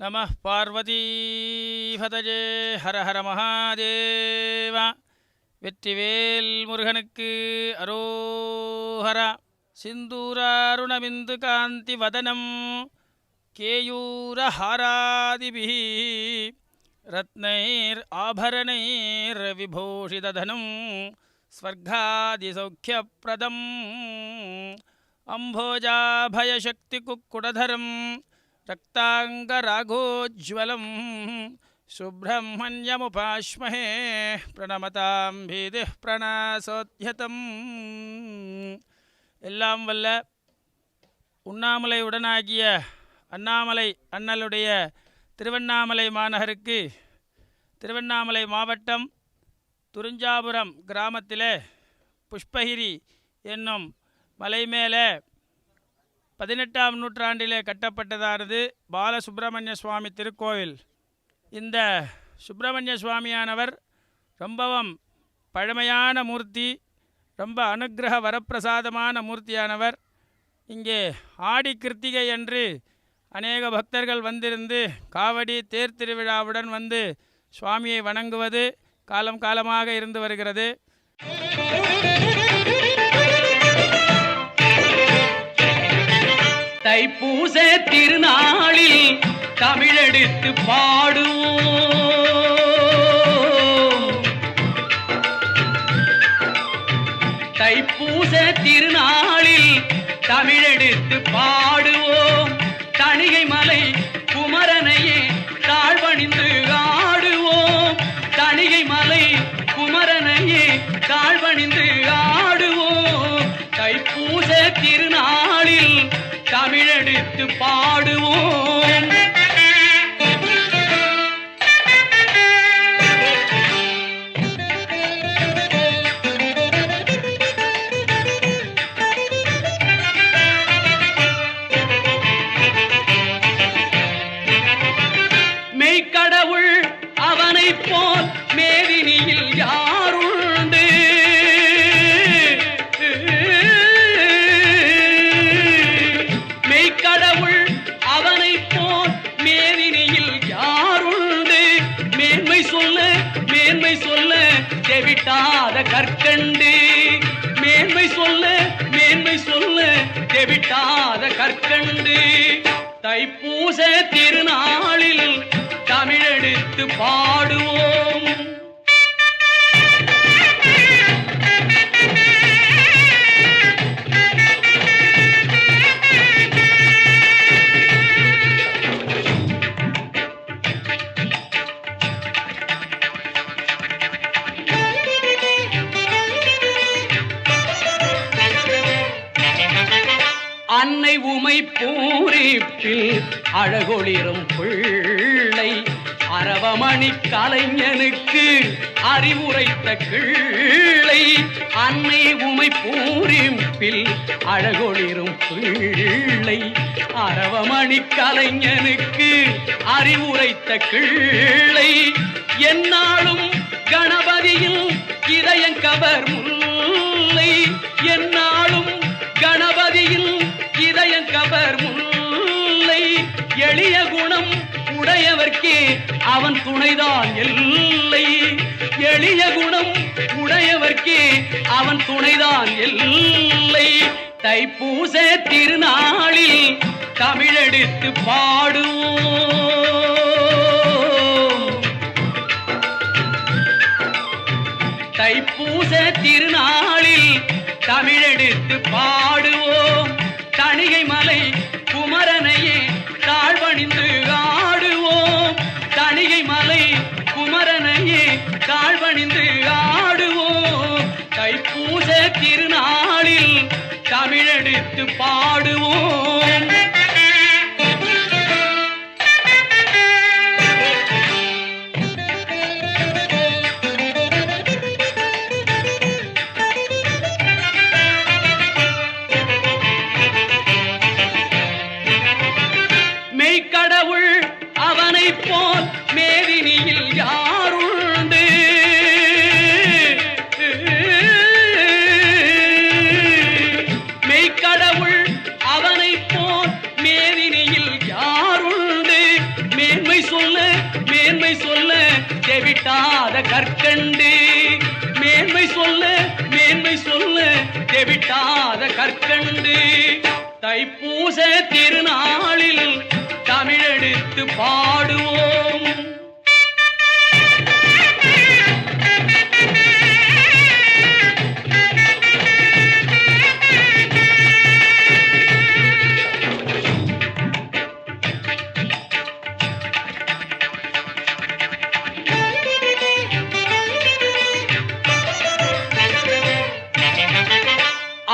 நமः பார்வதீபதஜே ஹர ஹர மகாதேவா. வெற்றிவேல் முருகனுக்கு அரோஹரா. சிந்தூராருணபிந்து காந்தி வதனம் கேயூரஹாராதிபிஹி ரத்னைர் ஆபரணைர் விபூஷிததனம் ஸ்வர்காதிசௌக்கியப்ரதம் அம்போஜாபயசக்திகுக்குடதரம் ரக்தாங்கராகோஜ்வலம் சுப்ரஹ்மண்யமுபாஸ்மஹே பிரணமதாம் பீதி பிரணாசோத்யதம். எல்லாம் வல்ல உண்ணாமலை உடனாகிய அண்ணாமலை அண்ணலுடைய திருவண்ணாமலை மாநகருக்கு திருவண்ணாமலை மாவட்டம் துறிஞ்சாபுரம் கிராமத்தில் புஷ்பகிரி என்னும் மலை மேலே 18ஆம் நூற்றாண்டிலே கட்டப்பட்டதானது பாலசுப்பிரமணிய சுவாமி திருக்கோவில். இந்த சுப்பிரமணிய சுவாமியானவர் ரொம்பவும் பழமையான மூர்த்தி, ரொம்ப அனுக்கிரக வரப்பிரசாதமான மூர்த்தியானவர். இங்கே ஆடி கிருத்திகை அன்று அநேக பக்தர்கள் வந்திருந்து காவடி தேர் திருவிழாவுடன் வந்து சுவாமியை வணங்குவது காலம் காலமாக இருந்து வருகிறது. தைப்பூச திருநாளில் தமிழெடுத்து பாடுவோம். தைப்பூச திருநாளில் தமிழெடுத்து பாடுவோம். தணிகை மலை குமரனையே தாழ்வணிந்து ஆடுவோம். தணிகை மலை குமரனையே தாழ்வணிந்து ஆடுவோம். தைப்பூச திருநாளில் தமிழெடுத்து பாடுவோம். மெய்க்கடவுள் அவனைப் போல் மேதினியில் யாருண்டு? மெய்க்கடவுள் அவனைப் போல் மேதினியில் யாருண்டு? மேன்மை சொல்ல மேன்மை சொல்ல தெவிட்டாத கற்கண்டு. மேன்மை சொல்ல மேன்மை சொல்ல தெவிட்டாத கற்கண்டு. தைப்பூச திருநாளில் தமிழெடுத்து பாடுவோம். அன்னை உமை பூரிப்பில் அழகொளிரும் பிள்ளை அரவமணி கலைஞனுக்கு அறிவுரைத்த கிள்ளை. அன்னை உமை பூரிப்பில் அழகொளிரும் பிள்ளை அரவமணி கலைஞனுக்கு அறிவுரைத்த கிள்ளை. என்னாலும் கணபதியில் இதயங்கவர் முல்லை. என்னாலும் கணபதியில் இதயங்கவர் முல்லை. எளிய குணம் உடையவர்க்கே அவன் துணைதான் எல்லை. எளிய குணம் உடையவர்க்கே அவன் துணைதான் எல்லை. தைப்பூச திருநாளில் தமிழெடுத்து பாடுவோம். தைப்பூச திருநாளில் தமிழெடுத்து பாடுவோம். தணிகை மலை குமரனையே தாழ்வணிந்து ஆடுவோம். தணிகை மலை குமரனையே தாழ்வணிந்து ஆடுவோம். தைப்பூச திருநாளில் தமிழெடுத்து பாடுவோம். மெய்க்கடவுள் அவனைப் போல் மேதினியில் யாருண்டு? கற்கண்டு மேன்மை சொல்ல தெவிட்டாத கற்கண்டு தைப்பூச திருநாளில் தமிழெடுத்து பாடுவோம்.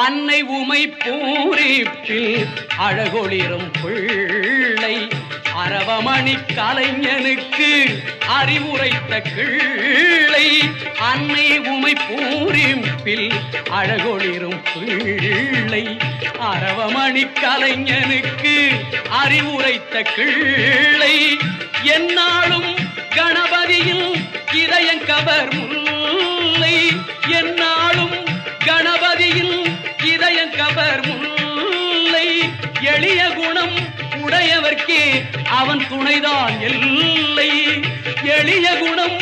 அன்னை உமை பூரிப்பில் அழகொளிரும் பிள்ளை அரவமணி கலைஞனுக்கு அறிவுரைத்த கிள்ளை. அன்னை உமை பூரிப்பில் அழகொளிரும் பிள்ளை அரவமணி கலைஞனுக்கு அறிவுரைத்த கிள்ளை. என்னாலும் கணபதியில் இதயங்கவர் முல்லை என்னாலும் கணபதியில் இதயங்கவர் முல்லை. எளிய குணம் உடையவர்க்கே அவன் துணைதான் எல்லை. எளிய குணம்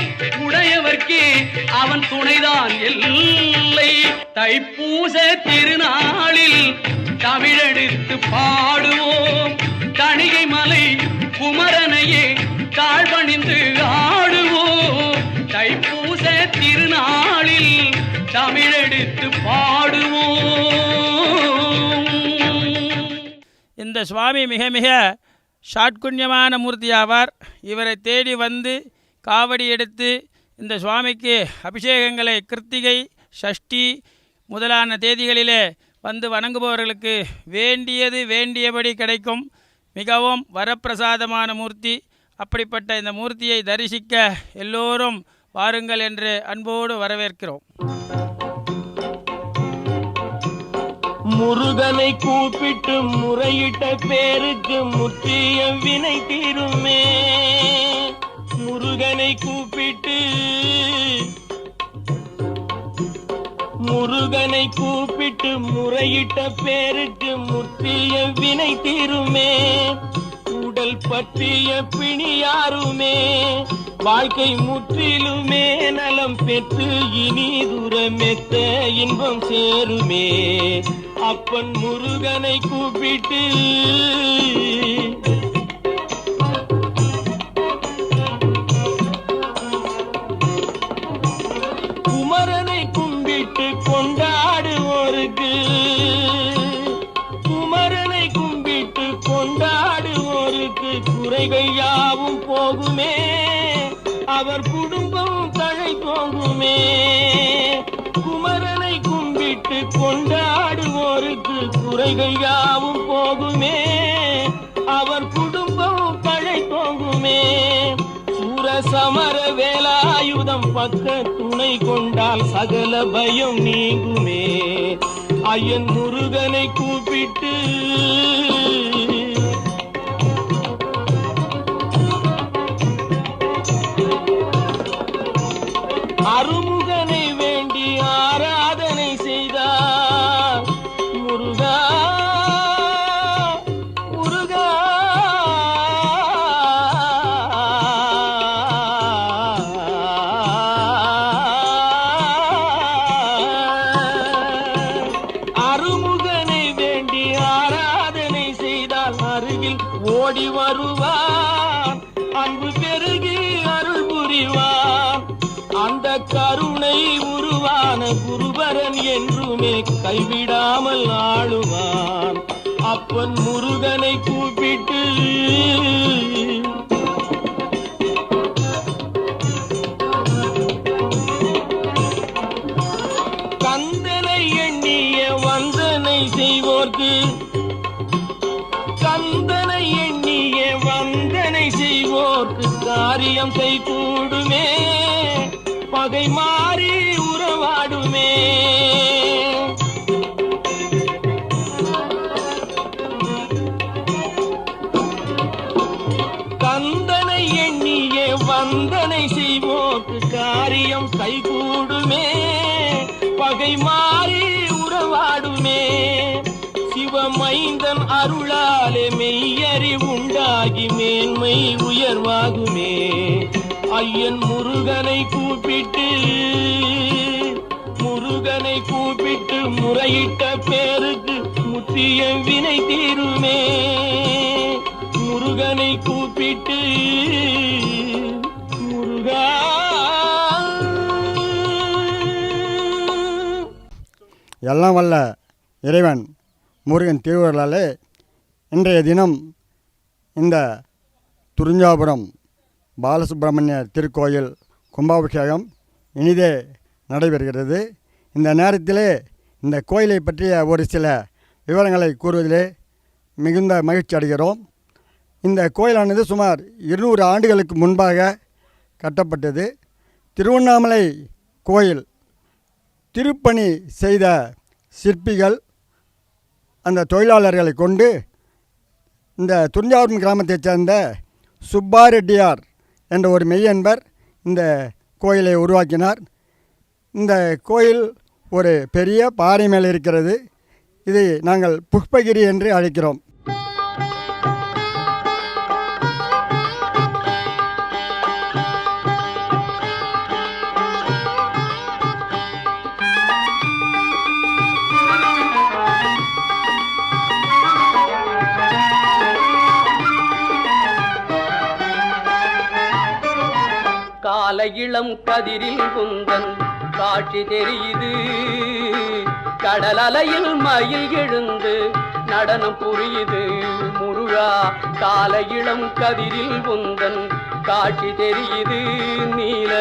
உடையவர்க்கே அவன் துணைதான் எல்லை. தைப்பூச திருநாளில் தமிழெடுத்து பாடுவோம். தணிகை மலை குமரனையே தாழ்வணிந்து ஆடுவோம். தைப்பூச திருநாளில் தமிழெடுத்து பாடுவோம். இந்த சுவாமி மிக மிக ஷாட்குண்யமான மூர்த்தியாவார். இவரை தேடி வந்து காவடி எடுத்து இந்த சுவாமிக்கு அபிஷேகங்களை கிருத்திகை சஷ்டி முதலான தேதிகளிலே வந்து வணங்குபவர்களுக்கு வேண்டியது வேண்டியபடி கிடைக்கும். மிகவும் வரப்பிரசாதமான மூர்த்தி. அப்படிப்பட்ட இந்த மூர்த்தியை தரிசிக்க எல்லோரும் வாருங்கள் என்று அன்போடு வரவேற்கிறோம். முருகனை கூப்பிட்டு முறையிட்ட பேருக்கு முற்றிய வினை தீருமே. முருகனை கூப்பிட்டு முறையிட்ட பேருக்கு முற்றிய வினை தீருமே. உடல் பற்றிய பிணியாருமே வாழ்க்கை முற்றிலுமே நலம் பெற்று இனி தூரமெத்த இன்பம் சேருமே. அப்பன் முருகனை கூப்பிட்டு குமரனை கும்பிட்டு கொண்டாடுவோருக்கு குறைகள் யாவும் போகுமே. அவர் குடும்பம் தழை போகுமே. குமரனை கும்பிட்டு கொண்டாடுவோருக்கு குறைகள் யாவும் போகுமே. அவர் குடும்பம் தழை போகுமே. சூரசமர வேலாயுதம் பக்க துணை கொண்டால் சகல பயம் நீங்குமே. ஐயன் முருகனை கூப்பிட்டு அருமுகனை வேண்டி ஆராதனை செய்தார். முருகா முருகா அருமுகனை வேண்டி ஆராதனை செய்தால் அருகில் ஓடி வருவார். அன்பு பெருகி அருள் புரிவார். அந்த கருணை உருவான குருபரன் என்றுமே கைவிடாமல் ஆளுவான். அப்பன் முருகனை கூப்பிட்டு கந்தனை எண்ணிய வந்தனை செய்வோர்க்கு காரியம் கைகூடுமே. பகை மாறி உறவாடுமே. கந்தனை எண்ணிய வந்தனை செய்வோர்க்கு காரியம் கைகூடுமே. பகை மாறி உறவாடுமே. சிவமைந்தன் அருளாலே மெய்யறி உண்டாகி மேன்மை உயர்வாகுமே. ஐயன் முருகனை கூப்பிட்டு முறையிட்ட பேருக்கு முத்திய வினை தீருமே. முருகனை கூப்பிட்டு முருகா. எல்லாம் வல்ல இறைவன் முருகன் திருவருளாலே இன்றைய தினம் இந்த துறிஞ்சாபுரம் பாலசுப்பிரமணிய திருக்கோயில் கும்பாபிஷேகம் இனிதே நடைபெறுகிறது. இந்த நேரத்திலே இந்த கோயிலை பற்றிய ஒரு சில விவரங்களை கூறுவதிலே மிகுந்த மகிழ்ச்சி அடைகிறோம். இந்த கோயிலானது சுமார் 200 ஆண்டுகளுக்கு முன்பாக கட்டப்பட்டது. திருவண்ணாமலை கோயில் திருப்பணி செய்த சிற்பிகள் அந்த தொழிலாளர்களை கொண்டு இந்த துறிஞ்சாபுரம் கிராமத்தைச் சேர்ந்த சுப்பாரெட்டியார் என்ற ஒரு மெய்யன்பர் இந்த கோயிலை உருவாக்கினார். இந்த கோயில் ஒரு பெரிய பாறை மேல் இருக்கிறது. இதை நாங்கள் புஷ்பகிரி என்று அழைக்கிறோம். கால இளம் கதிரில் குந்தன் காட்சி தெரியுது. கடல் அலையில் மயில் எழுந்து நடனம் புரியுது. முருகா கால இளம் கதிரில் குந்தன் காட்சி தெரியுது. நீல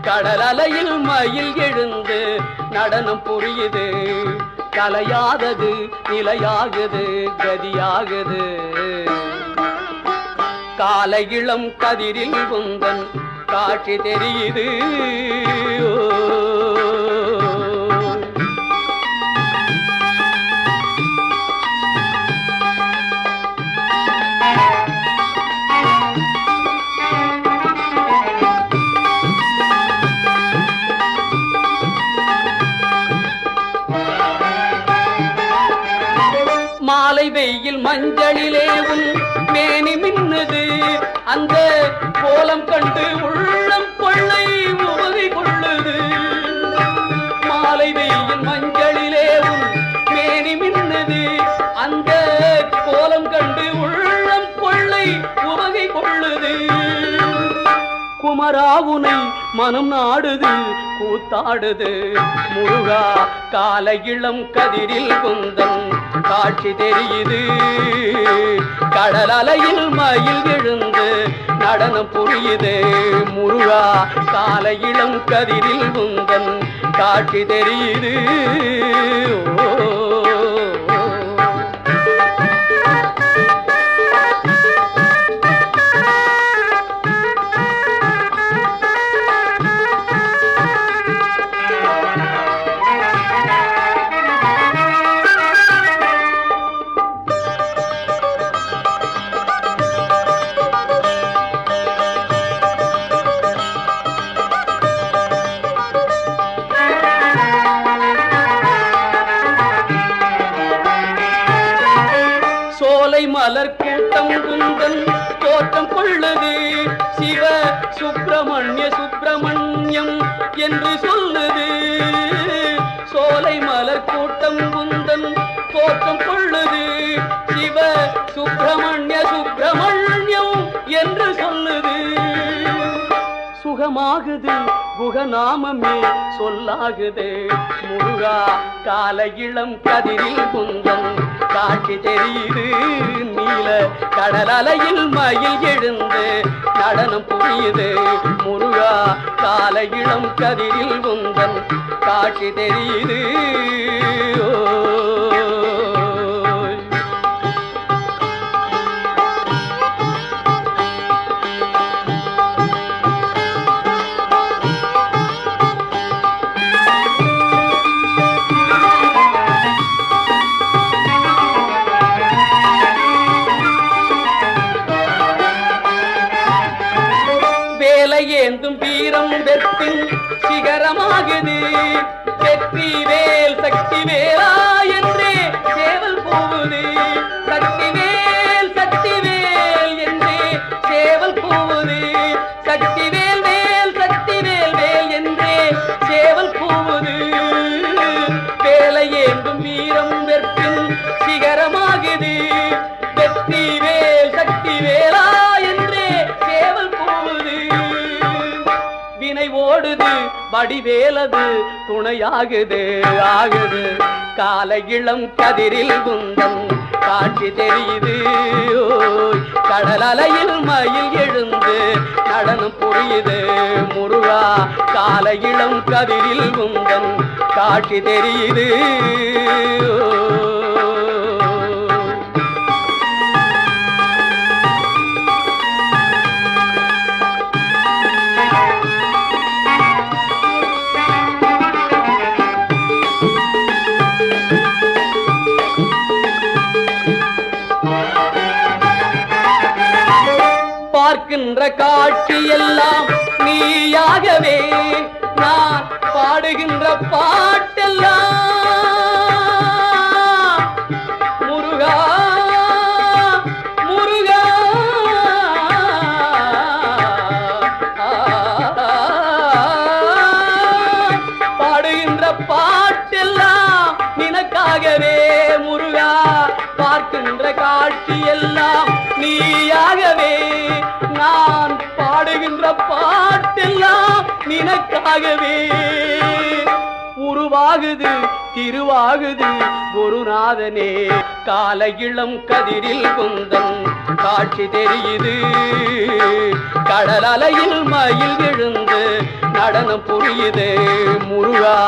கடல் அலையில் மயில் எழுந்து நடனம் புரியுது. கலையாதது நிலையாகுது கதியாகுது. கால இளம் கதிரில் குந்தன் காட்சி தெரியுது. மாலை வெயில் மஞ்சளிலே உன் மேனி மின்னுது. அந்த கோலம் கண்டு உள்ளம் கொள்ளை உவகை கொள்ளுது. மாலை வெயில் மஞ்சளிலே உன் மேனி மின்னுது. அந்த கோலம் கண்டு உள்ளம் கொள்ளை உவகை கொள்ளுது. குமராவுனை மனம் நாடுது கூத்தாடுது. முருகா கால இளம் கதிரில் குந்தன் காட்சி தெரியுது. கடல் அலையில் மயில் எழுந்து நடனம் புரியுது. முருகா கால இளம் கதிரில் குந்தன் காட்சி தெரியுது. மலர் கூட்டம் குந்தன் தோற்றம் கொள்ளுது. சிவ சுப்பிரமணியம் என்று சொல்லுது. சோலை மலர் கூட்டம் குந்தன் தோற்றம் கொள்ளுது. சிவ சுப்பிரமணியம் என்று சொல்லுது. சுகமாகுது குகநாமமே சொல்லாகுது. முருகா கால இளம் கதிரில் குந்தன் காட்சி தெரியுது. நீல கடல் அலையில் மயில் எழுந்து நடனம் புரியுது. முருகா கால இளம் கதிரில் குந்தன் காட்சி தெரியுது. ஏந்தும் வீரம் வெற்றின் சிகரமாகுது. வெற்றி வேல் சக்தி வேலா என்றே சேவல் போகுது. சக்தி வேல் என்றே சேவல் போகுது. சக்தி வேல் வடிவேலது துணையாகுது ஆகுது காலை இளம் கதிரில் குந்தன் காட்சி தெரியுது கடல் அலையில் மயில் எழுந்து நடனம் புரியுது முருகா காலை இளம் கதிரில் குந்தன் காட்சி தெரியுது பார்க்கின்ற காட்சியெல்லாம் நீயாகவே நான் பாடுகின்ற பாட்டெல்லாம் முருகா முருகா பாடுகின்ற பாட்டெல்லாம் நினக்காகவே முருகா பார்க்கின்ற காட்சியெல்லாம் நீயாகவே நான் பாடுகின்ற பாட்டெல்லாம் நினக்காகவே உருவாகுது திருவாகுது குருநாதனே காலை இளம் கதிரில் குந்தன் காட்சி தெரியுது கடல் அலையில் மயில் எழுந்து நடனம் புரியுது முருகா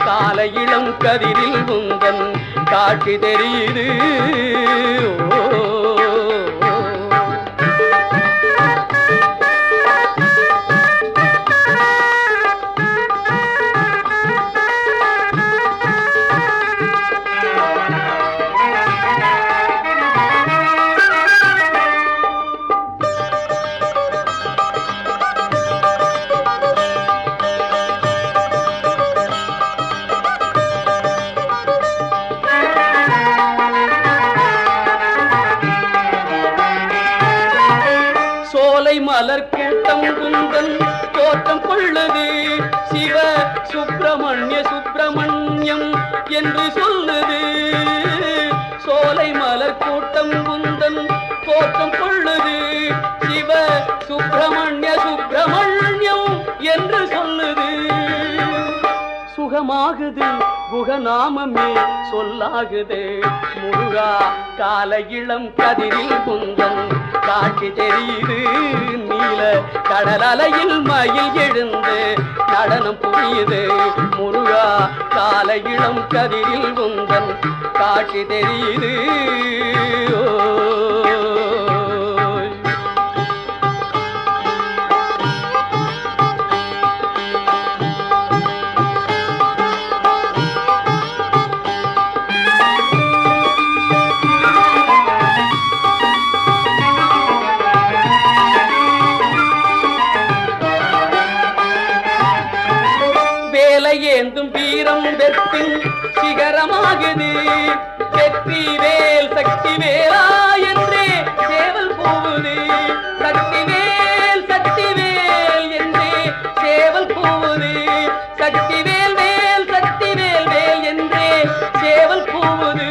காலை இளம் கதிரில் குந்தன் காட்சி தெரியுது மலர் கூட்டம் குந்தன் தோற்றம் கொள்ளுது சிவ சுப்பிரமணிய சுப்பிரமணியம் என்று சொல்லுது சோலை மலர் கூட்டம் குந்தன் தோற்றம் கொள்ளுது சிவ சுப்பிரமணிய சுப்பிரமணியம் என்று சொல்லுது சுகமாகுது குகநாமமே சொல்லாகுது முருகா காலை இளம் கதிரில் குந்தன் காட்சி தெரியுது நீல கடல் அலையில் மயில் எழுந்து நடனம் புரியுது முருகா காலை இளம் கதிரில் குந்தன் காட்சி தெரியுது ஏந்தும் வீரம் வெற்றின் சிகரமாகுது வெற்றி வேல் சக்தி வேலா என்றே சேவல் போகுது சக்தி வேல் என்றே சேவல் போகுது சக்தி வேல் சக்தி வேல் என்றே சேவல் போகுது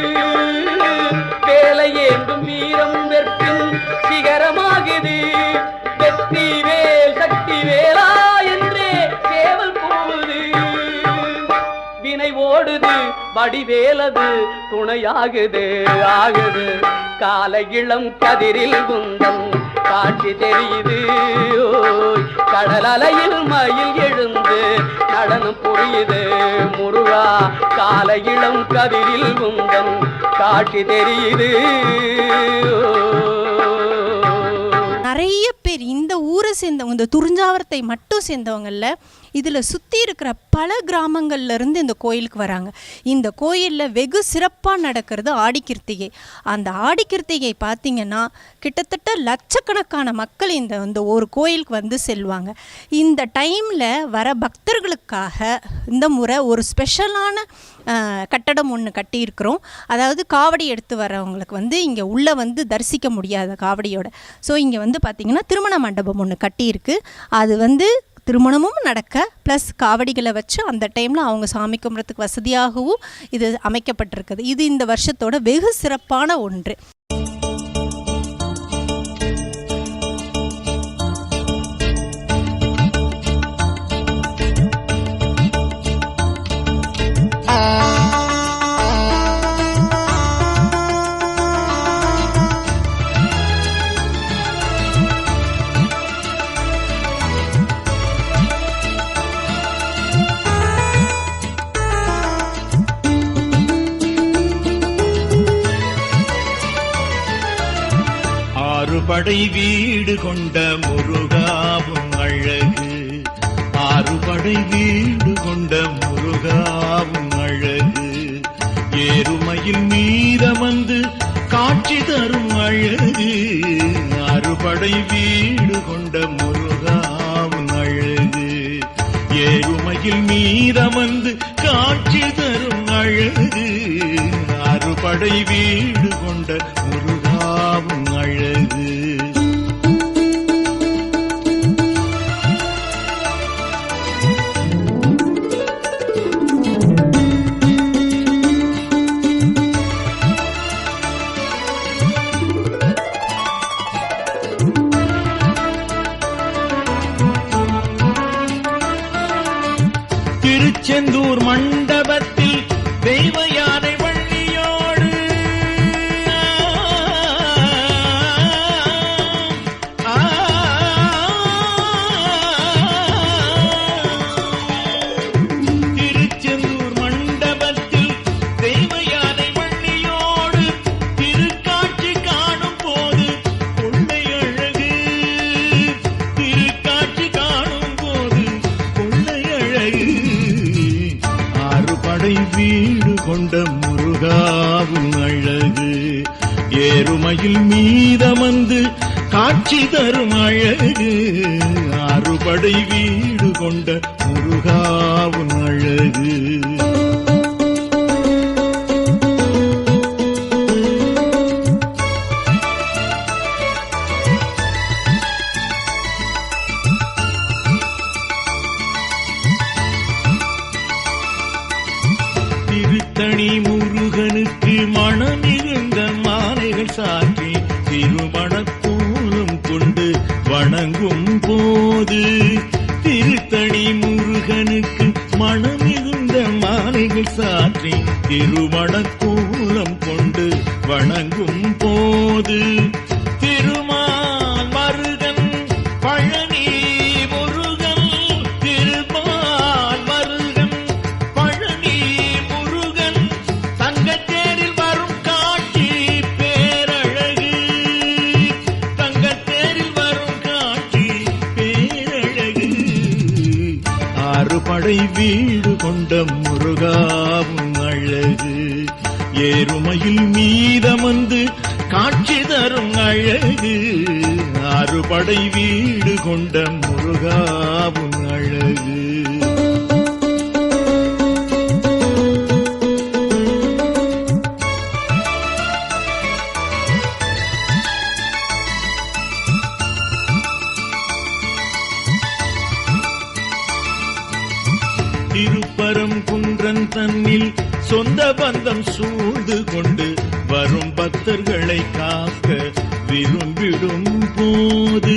வேலை ஏந்தும் வீரம் வெற்றின் சிகரமாகுது வெற்றி வேல் சக்தி வேலா என்றே சேவல் போகுது வினை ஓடுது வடிவேலது துணையாகுது ஆகுது காலை இளம் கதிரில் குந்தன் காட்சி தெரியுது கடல் அலையில் மயில் எழுந்து நடனம் புரியுது முருகா காலை இளம் கதிரில் குந்தன் காட்சி தெரியுது நிறைய பேர் இந்த ஊரை சேர்ந்தவங்க இந்த துறிஞ்சாவரத்தை மட்டும் சேர்ந்தவங்கல்ல இதில் சுற்றி இருக்கிற பல கிராமங்கள்லேருந்து இந்த கோயிலுக்கு வராங்க. இந்த கோயிலில் வெகு சிறப்பாக நடக்கிறது ஆடிக்கிருத்திகை. அந்த ஆடிக்கிருத்திகை பார்த்திங்கன்னா கிட்டத்தட்ட லட்சக்கணக்கான மக்கள் இந்த ஒரு கோயிலுக்கு வந்து செல்வாங்க. இந்த டைமில் வர பக்தர்களுக்காக இந்த முறை ஒரு ஸ்பெஷலான கட்டடம் ஒன்று கட்டியிருக்கிறோம். அதாவது காவடி எடுத்து வரவங்களுக்கு வந்து இங்கே உள்ளே வந்து தரிசிக்க முடியாத காவடியோட. ஸோ இங்கே வந்து பார்த்திங்கன்னா திருமண மண்டபம் ஒன்று கட்டியிருக்கு. அது வந்து திருமணமும் நடக்க ப்ளஸ் காவடிகளை வச்சு அந்த டைமில் அவங்க சாமி கும்பிட்றதுக்கு வசதியாகவும் இது அமைக்கப்பட்டிருக்குது. இது இந்த வருஷத்தோட வெகு சிறப்பான ஒன்று. ஆறுபடை வீடு கொண்ட முருகாவும் அழகு, ஆறுபடை வீடு கொண்ட முருகாவும் அழகு, ஏறுமையில் மீதமந்து காட்சி தரும் அழகு, ஆறுபடை வீடு கொண்ட முருகாவும் அழகு, ஏறுமையில் மீதமந்து காட்சி தரும் அழகு, ஆறுபடை வீடு கொண்ட முருகாவும் அழகு. திருச்செந்தூர் மண்டபத்தில் தெய்வ யானை வள்ளியோடு திருச்செந்தூர் மண்டபத்தில் தெய்வ யானை வள்ளியோடு திருக்காட்சி காணும் போது கொள்ளை அழகு, திருக்காட்சி காணும் போது கொள்ளை அழகு, ஆறுபடை வீடு கொண்ட முருகாவும் அழகு, ஏறுமையில் மீதமந்து காட்சி தரும் அழகு, ஆறுபடை வீடு கொண்ட முருகாவும் அழகு. திருத்தணி முருகனுக்கு மணமிருந்த மாலைகள் சாற்றி திருமணக்கூலம் கொண்டு வணங்கும் போது, திருத்தணி முருகனுக்கு மணமிருந்த மாலைகள் சாற்றி திருமணக்கூலம் கொண்டு வணங்கும் போது, திருமால் மருகன் பழனி முருகன், திருமால் மருகன் பழனி முருகன் தங்கத்தேரில் வரும் காட்சி பேரழகு, தங்கத்தேரில் வரும் காட்சி பேரழகு, ஆறுபடை வீடு கொண்ட முருகாவும் அழகு, ஏறுமையில் மீதமந்து காட்சி தரும் அழகு, ஆறுபடை வீடு கொண்ட முருகாவும் அழகு. திருப்பரங்குன்றன் தன்னில் சொந்த பந்தம் சூழ்ந்து கொண்டு வரும் பக்தர்களை காக்க விரும்பிடும் போது,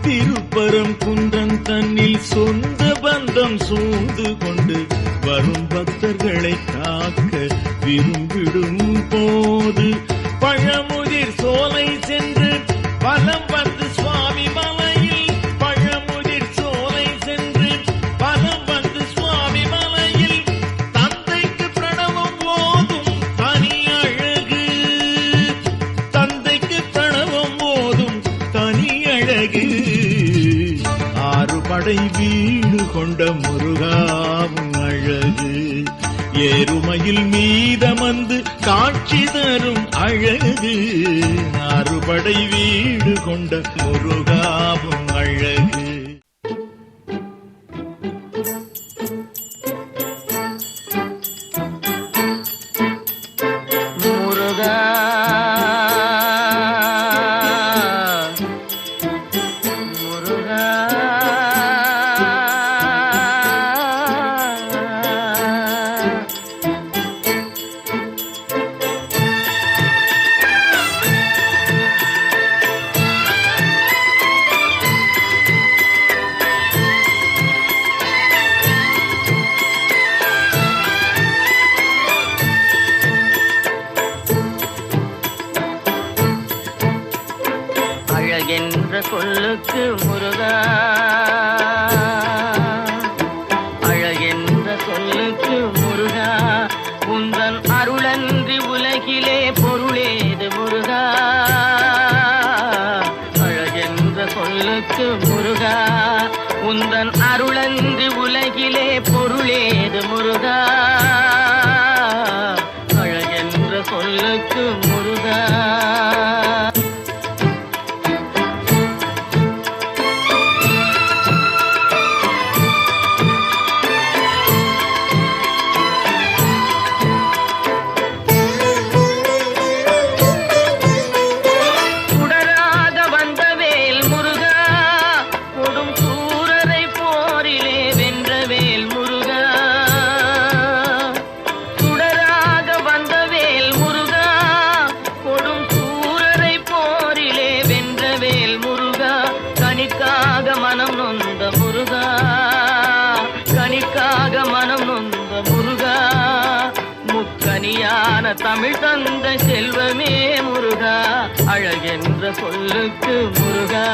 திருப்பரங்குன்றன் தன்னில் சொந்த பந்தம் சூழ்ந்து கொண்டு வரும் பக்தர்களை காக்க விரும்பிடும் போது, பழமுதிர் சோலை சென்று பலம் வந்து சுவாமி மலையில், பழமுதிர் சோலை சென்று பலம் வந்து சுவாமி மலையில் தந்தைக்கு பிரணவம் போதும் தனி அழகு, தந்தைக்கு பிரணவம் போதும் தனி அழகு, ஆறுபடை வீடு கொண்ட முருகாவும் அழகு, ஏறுமையில் மீதமந்து காட்சி தரும் அழகு, ஆறுபடை வீடு கொண்ட முருகாவும் அழகு. முருகா முருகா அழகென்ற சொல்லுக்கு முருகா, அழகென்ற சொல்லுக்கு முருகா, உந்தன் அருளன்றி உலகிலே பொருளேது முருகா, மனம் நொந்த முருகா, முக்கனியான தமிழ் தந்த செல்வமே முருகா, அழகென்ற சொல்லுக்கு முருகா.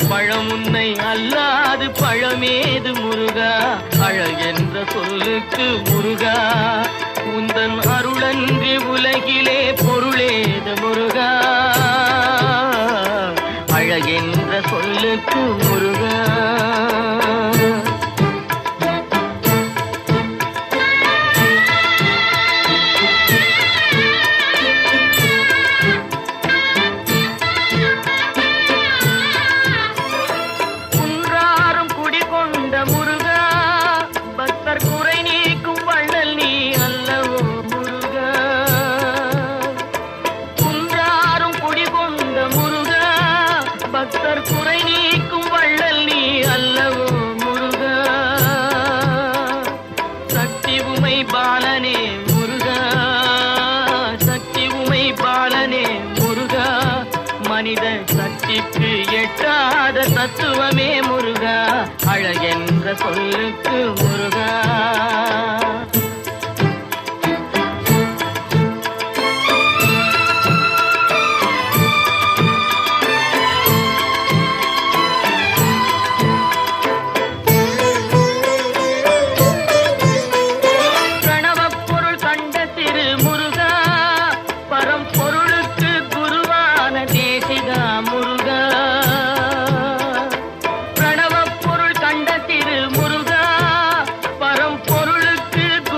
பழம் உன்னை அல்லாது பழமேது முருகா, அழகென்ற சொல்லுக்கு முருகா. உந்தன் அருளன்றி உலகிலே பொருளேது முருகா, அழகென்ற சொல்லுக்கு முருகா. குறை நீக்கும் வள்ளல் நீ அல்லவோ முருகா, சக்தி உமை பாலனே முருகா, சக்தி உமை பாலனே முருகா, மனித சக்திக்கு எட்டாத தத்துவமே முருகா, அழகென்ற சொல்லுக்கு முருகா. பொருளுக்கு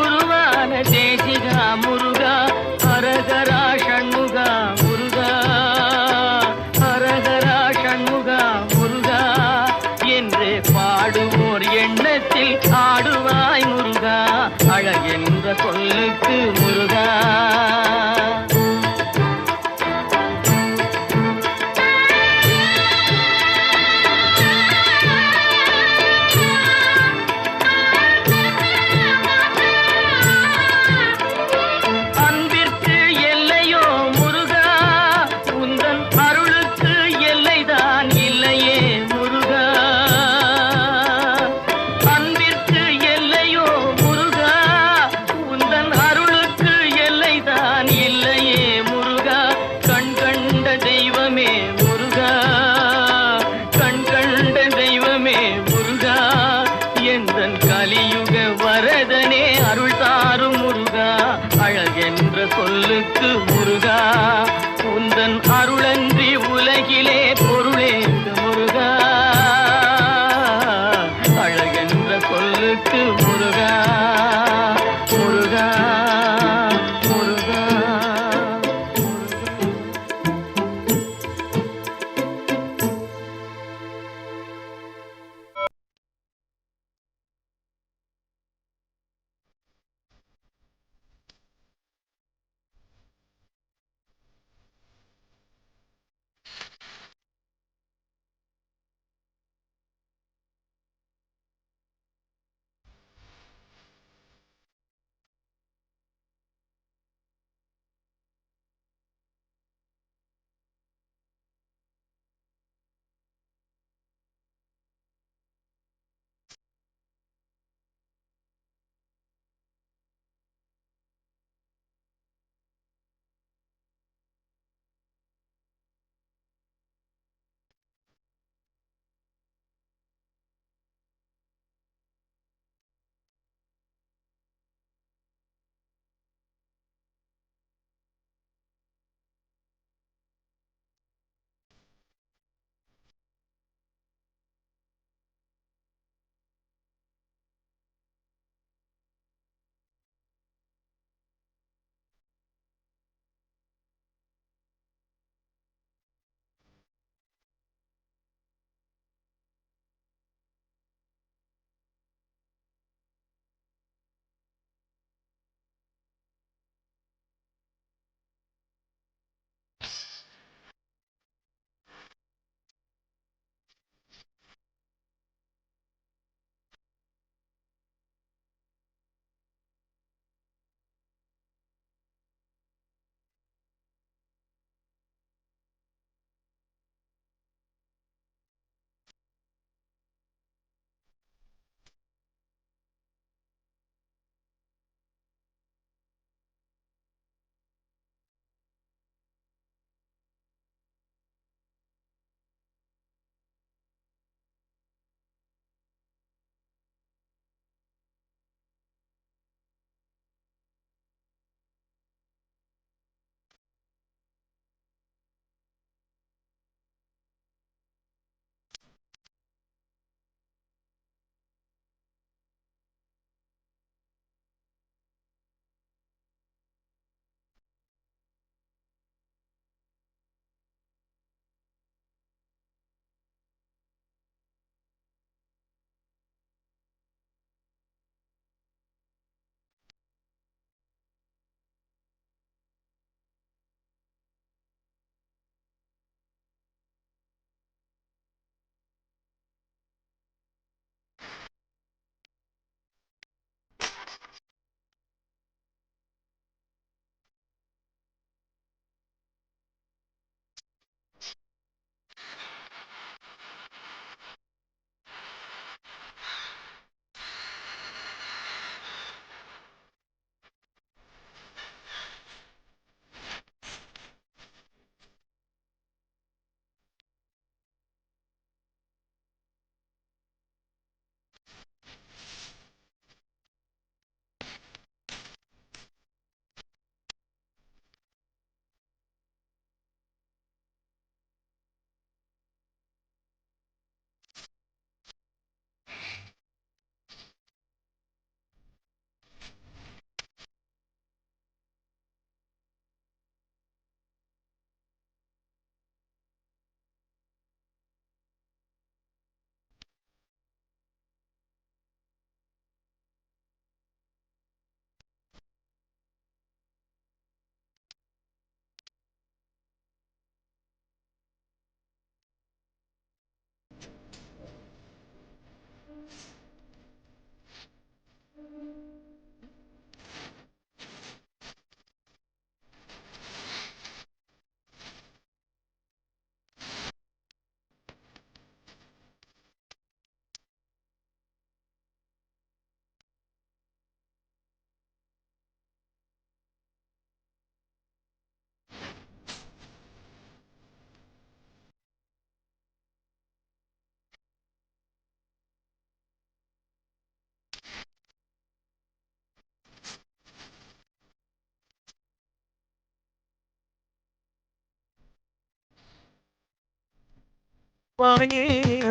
பாயே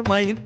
மயில்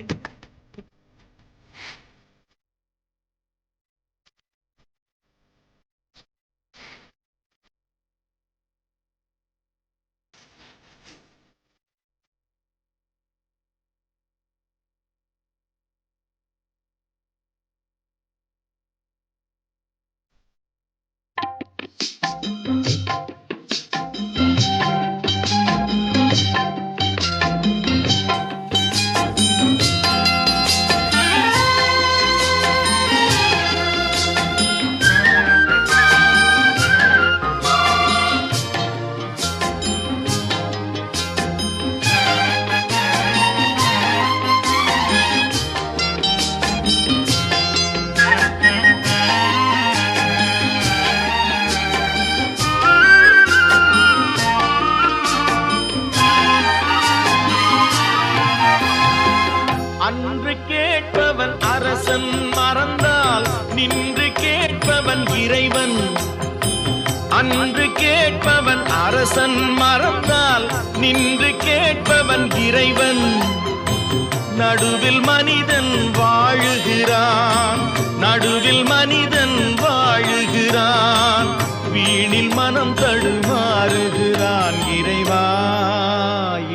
அன்று கேட்பவன் அரசன் மறந்தால் நின்று கேட்பவன் இறைவன். அன்று கேட்பவன் அரசன் மறந்தால் நின்று கேட்பவன் இறைவன். நடுவில் மனிதன் வாழுகிறான், நடுவில் மனிதன் வாழுகிறான், வீணில் மனம் தடுமாறுகிறான். இறைவா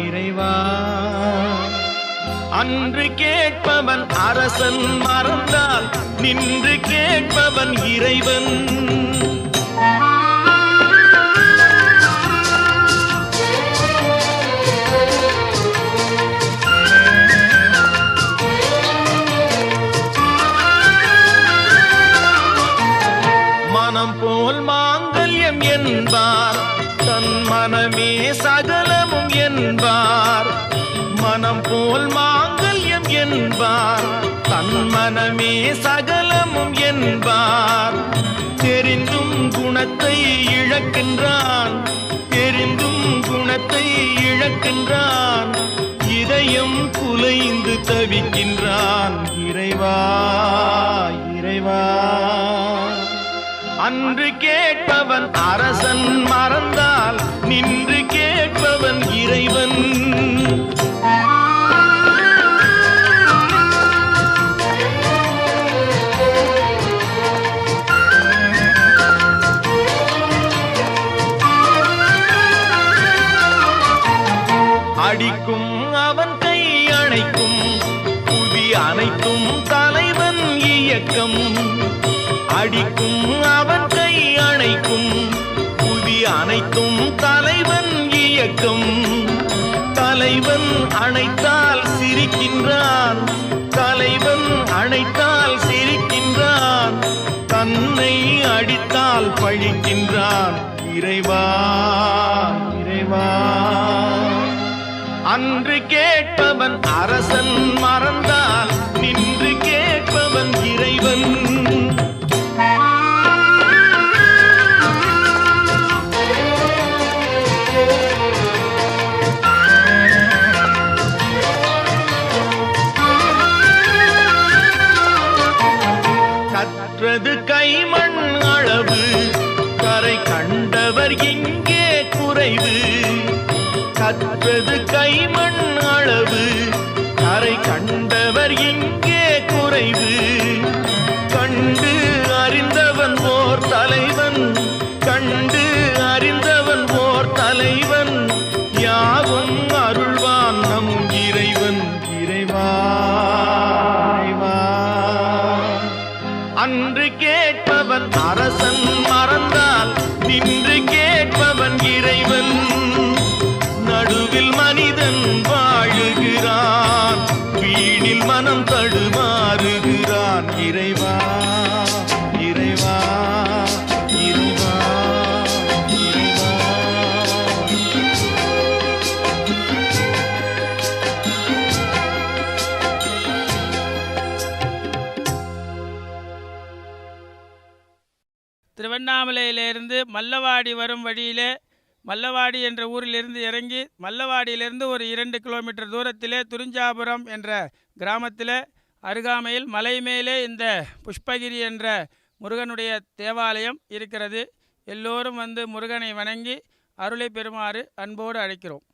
இறைவா, அன்று கேட்பவன் அரசன் மறந்தால் நின்று கேட்பவன் இறைவன். மனம் போல் மாங்கல்யம் என்பார், தன் மனமே சகலமும் என்பார். மனம் போல் மாங்கல்யம் என்பார், தன் மனமே சகலமும் என்பார். தெரிந்தும் குணத்தை இழக்கின்றான், தெரிந்தும் குணத்தை இழக்கின்றான். இதயம் குலைந்து தவிக்கின்றான். இறைவா இறைவா, அன்று கேட்பவன் அரசன் மறந்தால் நின்று கேட்பவன் இறைவன். அடிக்கும் அவன் கை அணைக்கும், புவி அனைத்தும் தலைவன் இயக்கம். அடிக்கும் அவன் கை அணைக்கும், புவி அனைத்தும் தலைவன் இயக்கம். தலைவன் அணைத்தால் சிரிக்கின்றான், தலைவன் அணைத்தால் சிரிக்கின்றான். தன்னை அடித்தால் பழிக்கின்றான். இறைவா இறைவா, அன்று கேட்பவன் அரசன் மறந்தால் நின்று கேட்பவன் இறைவன். கற்றது கைமண் அளவு, கரை கண்டவர் இங்கே குறைவு. கற்றது கைமண் அளவு, கரை கண்டவர் இங்கே குறைவு. கண்டு அறிந்தவன் ஓர் தலைவன், கண்டு அறிந்தவன் ஓர் தலைவன். யாவும் அருள்வான் நம் இறைவன். இறைவா இறைவா, அன்று கேட்பவன் அரசன் மறந்தால் நின்று கேட்பவன் இறைவன். நடுவில் மனிதன் வாழுகிறான், வீணில் மனம் தடுமாறுகிறான். இறைவா இறைவா இறைவா இறைவா. திருவண்ணாமலையிலிருந்து மல்லவாடி வரும் வழியிலே, மல்லவாடி என்ற ஊரிலிருந்து இறங்கி மல்லவாடியிலிருந்து ஒரு 2 கிலோமீட்டர் தூரத்திலே துரிஞ்சாபுரம் என்ற கிராமத்தில் அருகாமையில் மலை மேலே இந்த புஷ்பகிரி என்ற முருகனுடைய தேவாலயம் இருக்கிறது. எல்லோரும் வந்து முருகனை வணங்கி அருளை பெறுமாறு அன்போடு அழைக்கிறோம்.